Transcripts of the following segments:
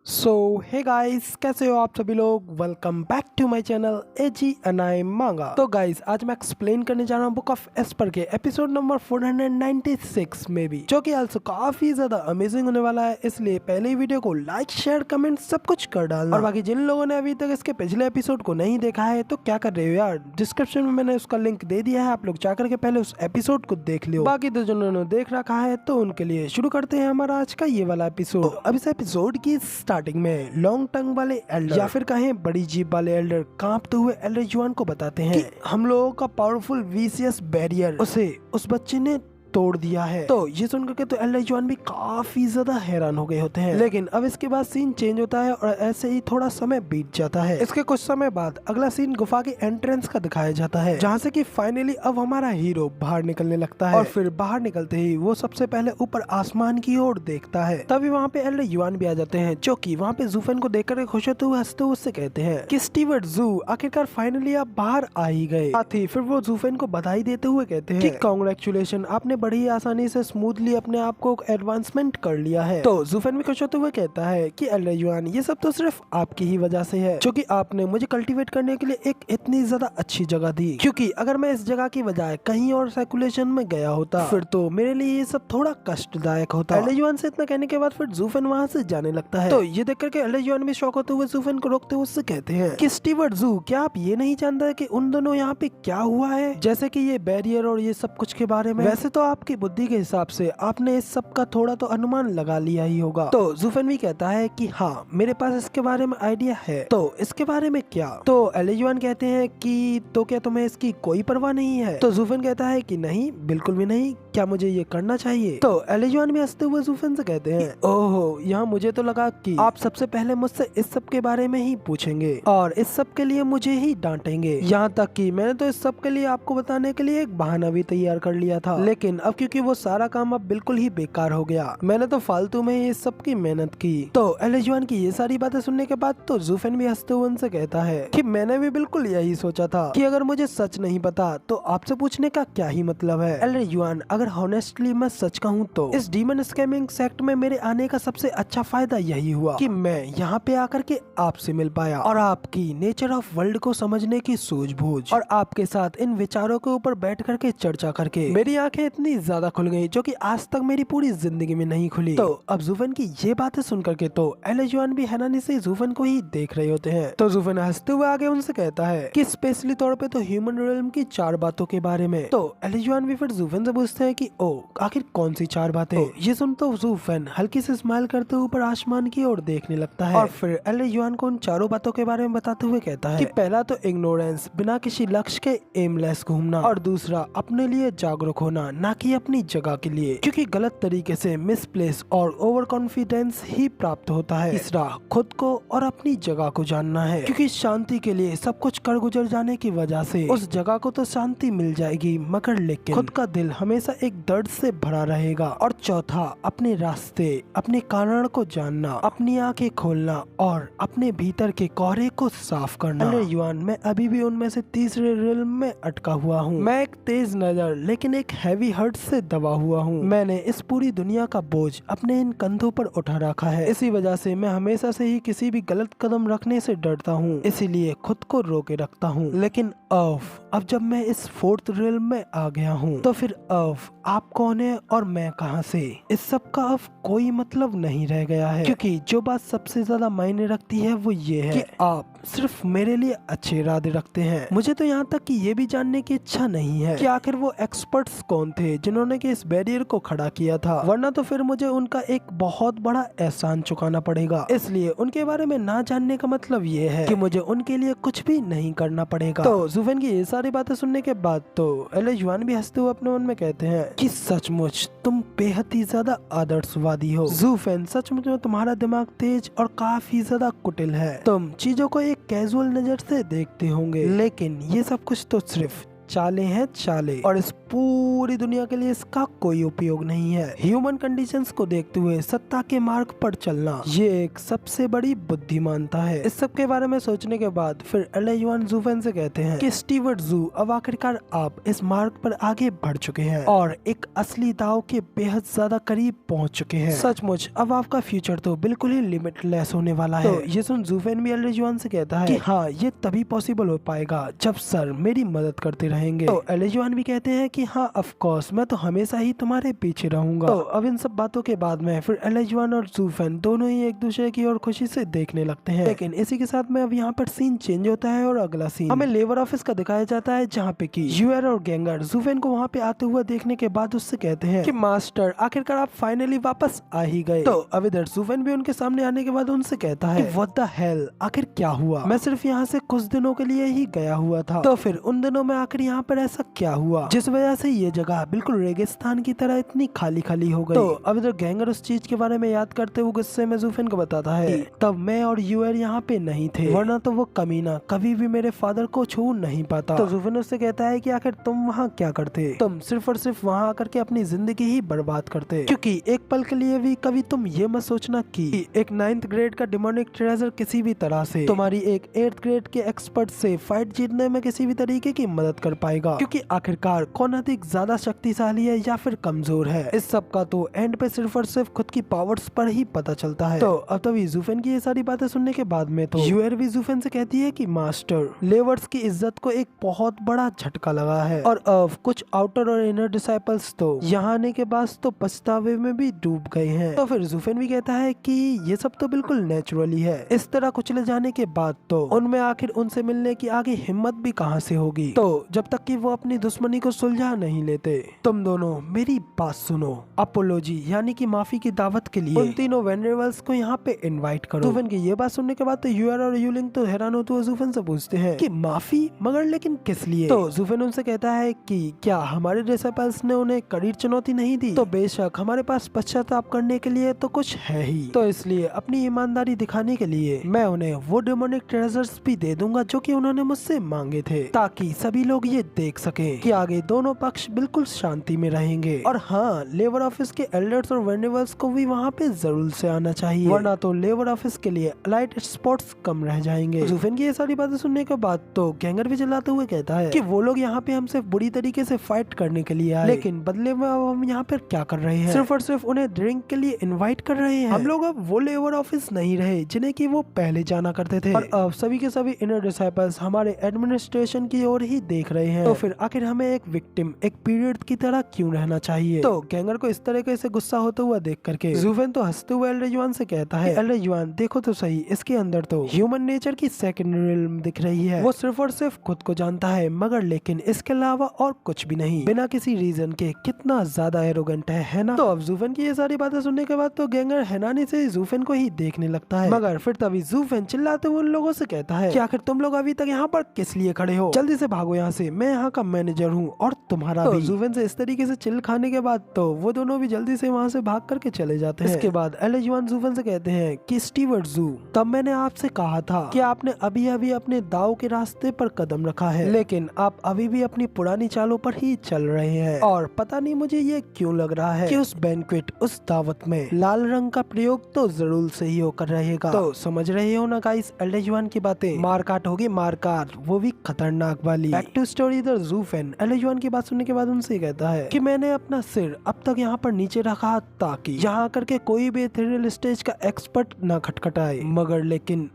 सो hey guys, कैसे हो आप सभी लोग। Welcome back to my channel एजी अनाई मांगा। तो गाइस, आज मैं एक्सप्लेन करने जा रहा हूँ बुक ऑफ एस्पर के एपिसोड नंबर 496 में भी, जो कि आल्सो काफी ज्यादा अमेजिंग होने वाला है। इसलिए पहले ही वीडियो को लाइक शेयर कमेंट सब कुछ कर डालना। और बाकी जिन लोगों ने अभी तक इसके पिछले एपिसोड को नहीं देखा है तो क्या कर रहे हो यार, डिस्क्रिप्शन में मैंने उसका लिंक दे दिया है, आप लोग जाकर के पहले उस एपिसोड को देख लो। बाकी तो जिन्होंने देख रखा है तो उनके लिए शुरू करते हैं हमारा आज का ये वाला एपिसोड। अब इस एपिसोड की स्टार्टिंग में लॉन्ग टंग वाले एल्डर या फिर कहें बड़ी जीभ वाले एल्डर कांपते हुए एल्डर जुआन को बताते हैं कि हम लोगों का पावरफुल वीसीएस बैरियर उसे उस बच्चे ने तोड़ दिया है। तो ये सुनकर के तो एल्डर जुआन भी काफी ज्यादा हैरान हो गए होते हैं। लेकिन अब इसके बाद सीन चेंज होता है और ऐसे ही थोड़ा समय बीत जाता है। इसके कुछ समय बाद अगला सीन गुफा के एंट्रेंस का दिखाया जाता है, जहाँ से कि फाइनली अब हमारा हीरो बाहर निकलने लगता है। और फिर बाहर निकलते ही वो सबसे पहले ऊपर आसमान की ओर देखता है। तभी वहाँ पे एल्डर जुआन भी आ जाते हैं, जो कि वहाँ पे जूफेन को देखकर खुश होते हुए हंसते हुए उससे कहते हैं कि स्टीवर्ट जू, आखिरकार फाइनली आप बाहर आ ही गए। साथ ही फिर वो जूफेन को बधाई देते हुए कहते हैं कि कांग्रेचुलेशन, आपने बड़ी आसानी से स्मूथली अपने आप को एडवांसमेंट कर लिया है। तो जूफेन भी खुश होते हुए कहता है कि एल्डर जुआन, ये सब तो सिर्फ आपकी ही वजह से है, क्योंकि आपने मुझे कल्टीवेट करने के लिए एक इतनी ज्यादा अच्छी जगह दी। क्योंकि अगर मैं इस जगह की बजाय कहीं और सर्कुलेशन में गया होता फिर तो मेरे लिए ये सब थोड़ा कष्टदायक होता। एल्डर जुआन से इतना कहने के बाद फिर जूफेन वहाँ से जाने लगता है। तो ये देख करके एल्डर जुआन भी शौक होते हुए जूफेन को रोकते हुए उससे कहते हैं कि स्टीवर्ट जू, क्या आप ये नहीं जानते कि उन दोनों यहाँ पे क्या हुआ है, जैसे कि ये बैरियर और ये सब कुछ के बारे में। वैसे तो आपकी बुद्धि के हिसाब से आपने इस सब का थोड़ा तो अनुमान लगा लिया ही होगा। तो जूफेन भी कहता है कि हाँ, मेरे पास इसके बारे में आइडिया है। तो इसके बारे में क्या? तो एल्डर जुआन कहते हैं कि तो क्या तुम्हें इसकी कोई परवाह नहीं है? तो जूफेन कहता है कि नहीं, बिल्कुल भी नहीं, क्या मुझे ये करना चाहिए? तो एल्डर जुआन भी हंसते हुए जूफेन से कहते हैं, ओहो, यहाँ मुझे तो लगा कि आप सबसे पहले मुझसे इस सब के बारे में ही पूछेंगे और इस सब के लिए मुझे ही डांटेंगे। यहाँ तक कि मैंने तो इस सब के लिए आपको बताने के लिए एक बहाना भी तैयार कर लिया था, लेकिन अब क्योंकि वो सारा काम अब बिल्कुल ही बेकार हो गया, मैंने तो फालतू में ही इस सब की मेहनत की। तो एल्डर जुआन की ये सारी बातें सुनने के बाद तो जूफेन भी हंसते हुए उनसे कहता है कि मैंने भी बिल्कुल यही सोचा था कि अगर मुझे सच नहीं पता तो आपसे पूछने का क्या ही मतलब है। एल्डर जुआन, अगर हॉनेस्टली मैं सच कहूँ तो इस डीमन स्कैमिंग सेक्ट में मेरे आने का सबसे अच्छा फायदा यही हुआ कि मैं यहाँ पे आकर के आपसे मिल पाया और आपकी नेचर ऑफ वर्ल्ड को समझने की सूझबूझ और आपके साथ इन विचारों के ऊपर बैठ करके चर्चा करके मेरी आंखें इतनी ज्यादा खुल गई जो कि आज तक मेरी पूरी जिंदगी में नहीं खुली। तो अब जूफेन की ये बातें सुन करके तो एल्डर जुआन भी हैरानी से जूफेन को ही देख रहे होते हैं। तो जूफेन हंसते हुए आगे उनसे कहता है कि स्पेशली तौर पे तो ह्यूमन रियल्म की 4 बातों के बारे में। तो एल्डर जुआन भी फिर जूफेन से पूछते हैं कि ओ, आखिर कौन सी 4 बातें? ये सुन तो जूफेन हल्की से स्माइल करते ऊपर आसमान की ओर देखने लगता है और फिर एल्डर जुआन को उन 4 बातों के बारे में बताते हुए कहता है कि पहला तो इग्नोरेंस, बिना किसी लक्ष्य के एमलेस घूमना, और दूसरा अपने लिए जागरूक होना, ना कि अपनी जगह के लिए, क्योंकि गलत तरीके से मिसप्लेस और ओवर कॉन्फिडेंस ही प्राप्त होता है। तीसरा, खुद को और अपनी जगह को जानना है, क्योंकि शांति के लिए सब कुछ कर गुजर जाने की वजह से उस जगह को तो शांति मिल जाएगी, मगर लेकिन खुद का दिल हमेशा एक दर्द से भरा रहेगा। और चौथा, अपने रास्ते, अपने कारण को जानना, अपनी आंखें खोलना और अपने भीतर के कोहरे को साफ करना। एल्डर जुआन, मैं अभी भी उनमें से तीसरे रिल्म में अटका हुआ हूँ। मैं एक तेज नजर लेकिन एक हैवी हार्ट से दबा हुआ हूँ। मैंने इस पूरी दुनिया का बोझ अपने इन कंधों पर उठा रखा है। इसी वजह से मैं हमेशा से ही किसी भी गलत कदम रखने से डरता हूँ, इसीलिए खुद को रोके रखता हूँ। लेकिन अब जब मैं इस 4th रिल्म में आ गया हूँ तो फिर आप कौन है और मैं कहाँ से, इस सब का अब कोई मतलब नहीं रह गया है, क्योंकि जो बात सबसे ज्यादा मायने रखती है वो ये है कि आप सिर्फ मेरे लिए अच्छे इरादे रखते हैं। मुझे तो यहाँ तक कि ये भी जानने की इच्छा नहीं है कि आखिर वो एक्सपर्ट्स कौन थे जिन्होंने कि इस बैरियर को खड़ा किया था, वरना तो फिर मुझे उनका एक बहुत बड़ा एहसान चुकाना पड़ेगा। इसलिए उनके बारे में ना जानने का मतलब ये है कि मुझे उनके लिए कुछ भी नहीं करना पड़ेगा। तो जूफेन की ये सारी बातें सुनने के बाद तो एल्डर जुआन भी हंसते हुए अपने मन में कहते हैं कि सचमुच तुम बेहद ही ज्यादा आदर्शवादी हो जूफेन, सचमुच में तुम्हारा दिमाग तेज और काफी ज्यादा कुटिल है। तुम चीजों को एक कैजुअल नजर से देखते होंगे, लेकिन ये सब कुछ तो सिर्फ चाले हैं चाले, और इस पूरी दुनिया के लिए इसका कोई उपयोग नहीं है। ह्यूमन कंडीशंस को देखते हुए सत्ता के मार्ग पर चलना ये एक सबसे बड़ी बुद्धिमानता है। इस सब के बारे में सोचने के बाद फिर एलेजुआन ज़ूफेन से कहते हैं कि स्टीवर्ट ज़ू, अब आखिरकार आप इस मार्ग पर आगे बढ़ चुके हैं और एक असली दाव के बेहद ज्यादा करीब पहुंच चुके हैं। सचमुच अब आपका फ्यूचर तो बिल्कुल ही लिमिटलेस होने वाला है। ये सुन ज़ूफेन भी एलेजुआन से कहता है कि हाँ, ये तभी पॉसिबल हो पाएगा जब सर मेरी मदद करते रहेंगे। तो एलेजुआन भी कहते हैं कि हाँ, ऑफ कोर्स, मैं तो हमेशा ही तुम्हारे पीछे रहूंगा। तो अब इन सब बातों के बाद में फिर एलेजुआन और ज़ूफेन दोनों ही एक दूसरे की ओर खुशी से देखने लगते हैं। लेकिन इसी के साथ में अब यहाँ पर सीन चेंज होता है और अगला सीन हमें लेबर ऑफिस का दिखाया जाता है, जहाँ पे की यूएर और गैंगर ज़ूफेन को वहाँ पे आते हुए देखने के बाद उससे कहते हैं कि मास्टर, आखिरकार आप फाइनली वापस आ ही गए। तो अब इधर ज़ूफेन भी उनके सामने आने के बाद उनसे कहता है व्हाट द हेल, आखिर क्या हुआ? मैं सिर्फ यहाँ से कुछ दिनों के लिए ही गया हुआ था। तो फिर उन दिनों में आखिर यहाँ पर ऐसा क्या हुआ जिस वजह से ये जगह बिल्कुल रेगिस्तान की तरह इतनी खाली खाली हो गई? तो अब इधर गैंगर उस चीज के बारे में याद करते हुए गुस्से में ज़ूफेन को बताता है कि तब मैं और यूएर यहाँ पे नहीं थे, वरना तो वो कमीना कभी भी मेरे फादर को छू नहीं पाता। तो ज़ूफेन उससे कहता है कि आखिर तुम वहाँ क्या करते? तुम सिर्फ और सिर्फ वहाँ आकर के अपनी जिंदगी ही बर्बाद करते, क्योंकि एक पल के लिए भी कभी तुम ये मत सोचना कि एक 9th ग्रेड का डिमोनिक ट्रेजर किसी भी तरह से तुम्हारी एक 8th ग्रेड के एक्सपर्ट से फाइट जीतने में किसी भी तरीके की मदद कर पाएगा, क्योंकि आखिरकार कौन अधिक ज्यादा शक्तिशाली है या फिर कमजोर है, इस सब का तो एंड पे सिर्फ और सिर्फ खुद की पावर्स पर ही पता चलता है। तो अब तभी ज़ूफेन की ये सारी बातें सुनने के बाद में तो यूएर भी ज़ूफेन से कहती है कि मास्टर, लेवर्स की इज्जत को एक बहुत बड़ा झटका लगा है, और अब कुछ आउटर और इनर डिसाइपल्स तो यहाँ आने के बाद तो पछतावे में भी डूब गए हैं। तो फिर ज़ूफेन भी कहता है कि ये सब तो बिल्कुल नेचुरली है, इस तरह कुचले जाने के बाद तो उनमें आखिर उनसे मिलने की आगे हिम्मत भी कहां से होगी, तो जब तक कि वो अपनी दुश्मनी को सुलझा नहीं लेते। तुम दोनों मेरी बात सुनो, अपोलॉजी यानी कि माफी की दावत के लिए उन तीनों वेनरेबल्स को यहाँ पे इनवाइट करो। ज़ूफेन की ये बात सुनने के बाद तो यूएर और यूलिंग तो हैरान होते हुए ज़ूफेन से पूछते हैं कि माफी, मगर लेकिन किस लिए? तो ज़ूफेन उनसे कहता है कि क्या हमारे डिसाइपल्स ने उन्हें कड़ी चुनौती नहीं दी? तो बेशक हमारे पास पश्चाताप करने के लिए तो कुछ है ही, तो इसलिए अपनी ईमानदारी दिखाने के लिए मैं उन्हें वो डेमोनिक ट्रेजर्स भी दे दूंगा जो कि उन्होंने मुझसे मांगे थे, ताकि सभी लोग ये देख सकें कि आगे दोनों पक्ष बिल्कुल शांति में रहेंगे। और हाँ, लेबर ऑफिस के एल्डर्स और वेनेबल्स को भी वहाँ पे जरूर से आना चाहिए, वरना तो लेबर ऑफिस के लिए अलाइट स्पॉट्स कम रह जाएंगे। ज़ूफेन की ये सारी बातें सुनने के बाद तो गैंगर भी चिल्लाते हुए कहता है कि वो लोग यहाँ पे हमसे बुरी तरीके से फाइट करने के लिए आए, लेकिन बदले में अब हम यहाँ पर क्या कर रहे हैं? सिर्फ और सिर्फ उन्हें ड्रिंक के लिए इन्वाइट कर रहे हैं। हम लोग अब वो लेबर ऑफिस नहीं रहे जिन्हें कि वो पहले जाना करते थे, और अब सभी के सभी इनर डिसाइपल्स हमारे एडमिनिस्ट्रेशन की ओर ही देख रहे हैं। तो फिर आखिर हमें एक विक्टिम, एक पीरियड की तरह क्यों रहना चाहिए? तो गैंगर को इस तरीके से गुस्सा होता हुआ देख करके ज़ूफेन तो हंसते हुए एल्डेजुआन से कहता है, एल्डेजुआन देखो तो सही, इसके अंदर तो ह्यूमन नेचर की सेकंड रिल्म दिख रही है। वो सिर्फ और सिर्फ खुद को जानता है, मगर लेकिन इसके अलावा और कुछ भी नहीं, बिना किसी रीजन के। कितना ज्यादा एरोगेंट है ना? तो अब ज़ूफेन की ये सारी बातें सुनने के बाद तो गैंगर हैरानी से ज़ूफेन को ही देखने लगता है, मगर फिर तभी ज़ूफेन चिल्लाते हुए उन लोगों से कहता है कि आखिर तुम लोग अभी तक यहाँ पर किस लिए खड़े हो? जल्दी से भागो यहाँ से, मैं यहाँ का मैनेजर हूँ और तुम्हारा भी। ज़ूफेन से इस तरीके से चिल खाने के बाद तो वो दोनों भी जल्दी से वहाँ से भाग करके चले जाते हैं। इसके बाद एलेजुआन ज़ूफेन से कहते हैं कि स्टीवर्ट ज़ू, तब मैंने आपसे कहा था कि आपने अभी अभी अपने दाव के रास्ते पर कदम रखा है, लेकिन आप अभी भी अपनी पुरानी चालों पर ही चल रहे हैं, और पता नहीं मुझे ये क्यों लग रहा है कि उस बैंक्वेट, उस दावत में लाल रंग का प्रयोग तो जरूर से ही होकर रहेगा। तो समझ रहे हो ना गाइस एल्डेजुआन की बातें? मारकाट होगी, मारकाट, वो भी खतरनाक वाली। बैक टू स्टोरी द ज़ूफेन एल्डेजुआन की बात सुनने के बाद उनसे कहता है कि मैंने अपना सिर अब तक यहाँ पर नीचे रखा ताकि यहाँ करके कोई भी एथेरियल स्टेज का एक्सपर्ट ना खटखटाए, मगर लेकिन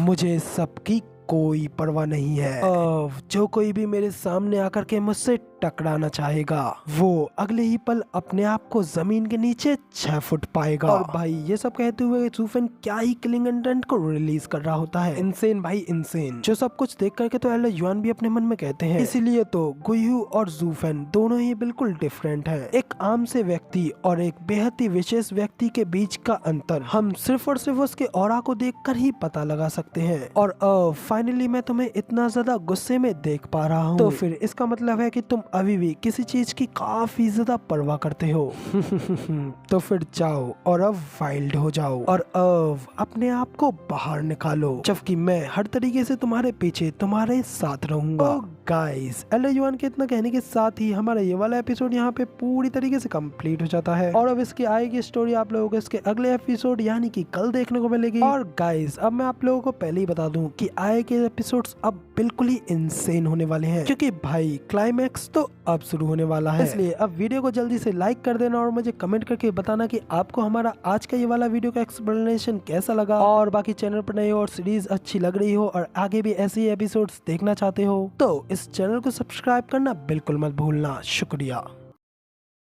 मुझे सबकी कोई परवाह नहीं है। जो कोई भी मेरे सामने आकर के मुझसे टकराना चाहेगा वो अगले ही पल अपने आप को जमीन के नीचे 6 फुट पाएगा। और भाई ये सब कहते हुए ज़ूफेन क्या ही किलिंग इंटेंट को रिलीज कर रहा होता है। इंसेन भाई इंसेन। जो सब कुछ देख करके तो एल्डेजुआन भी अपने मन में कहते हैं, इसीलिए तो गुयू और ज़ूफेन दोनों ही बिल्कुल डिफरेंट हैं। एक आम से व्यक्ति और एक बेहद ही विशेष व्यक्ति के बीच का अंतर हम सिर्फ और सिर्फ उसके ऑरा को देखकर ही पता लगा सकते हैं। और फाइनली मैं तुम्हें इतना ज्यादा गुस्से में देख पा रहा हूँ, तो फिर इसका मतलब है कि तुम अभी भी किसी चीज की काफी ज्यादा परवाह करते हो। तो फिर जाओ और अब वाइल्ड हो जाओ और अब अपने आप को बाहर निकालो, जबकि मैं हर तरीके से तुम्हारे पीछे तुम्हारे साथ रहूंगा। गाइस एल्डर युआन के इतना कहने के साथ ही हमारा ये वाला एपिसोड यहाँ पे पूरी तरीके से कंप्लीट हो जाता है और अब इसकी आएगी स्टोरी आप लोगों को इसके अगले एपिसोड यानी कि कल देखने को मिलेगी। और गाइस अब मैं आप लोगों को पहले ही बता दूं कि आए के एपिसोड्स अब बिल्कुल ही इंसेन होने वाले हैं, क्योंकि भाई क्लाइमैक्स तो अब शुरू होने वाला है। इसलिए अब वीडियो को जल्दी से लाइक कर देना और मुझे कमेंट करके बताना कि आपको हमारा आज का ये वाला वीडियो का एक्सप्लेनेशन कैसा लगा, और बाकी चैनल पर नए हो और सीरीज अच्छी लग रही हो और आगे भी ऐसे ही एपिसोड्स देखना चाहते हो तो इस चैनल को सब्सक्राइब करना बिल्कुल मत भूलना। शुक्रिया।